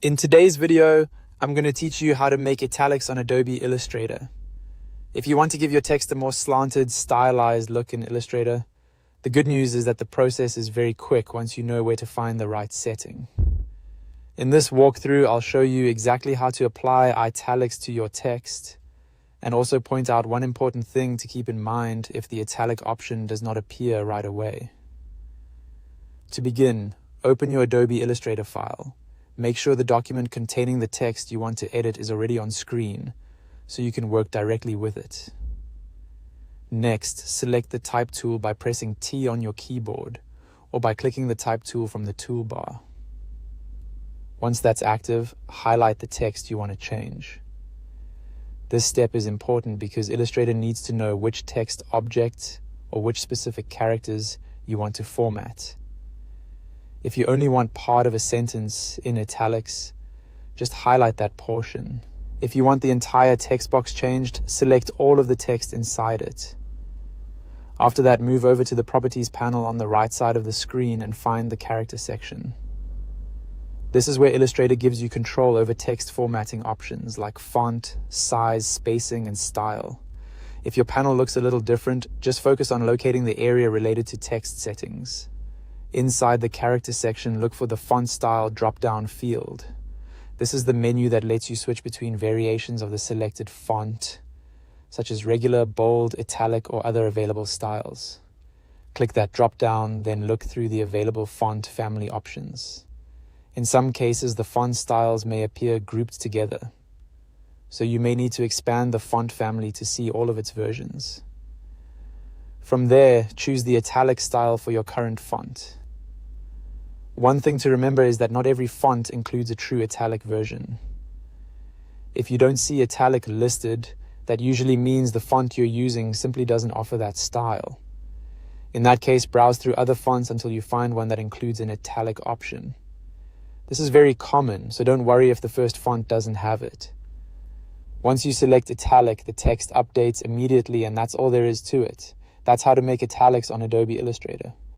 In today's video, I'm going to teach you how to make italics on Adobe Illustrator. If you want to give your text a more slanted, stylized look in Illustrator, the good news is that the process is very quick once you know where to find the right setting. In this walkthrough, I'll show you exactly how to apply italics to your text, and also point out one important thing to keep in mind if the italic option does not appear right away. To begin, open your Adobe Illustrator file. Make sure the document containing the text you want to edit is already on screen, so you can work directly with it. Next, select the Type tool by pressing T on your keyboard, or by clicking the Type tool from the toolbar. Once that's active, highlight the text you want to change. This step is important because Illustrator needs to know which text object or which specific characters you want to format. If you only want part of a sentence in italics, just highlight that portion. If you want the entire text box changed, select all of the text inside it. After that, move over to the Properties panel on the right side of the screen and find the Character section. This is where Illustrator gives you control over text formatting options like font, size, spacing, and style. If your panel looks a little different, just focus on locating the area related to text settings. Inside the Character section, look for the Font Style drop-down field. This is the menu that lets you switch between variations of the selected font, such as regular, bold, italic, or other available styles. Click that drop-down, then look through the available font family options. In some cases, the font styles may appear grouped together, so you may need to expand the font family to see all of its versions. From there, choose the italic style for your current font. One thing to remember is that not every font includes a true italic version. If you don't see italic listed, that usually means the font you're using simply doesn't offer that style. In that case, browse through other fonts until you find one that includes an italic option. This is very common, so don't worry if the first font doesn't have it. Once you select italic, the text updates immediately, and that's all there is to it. That's how to make italics on Adobe Illustrator.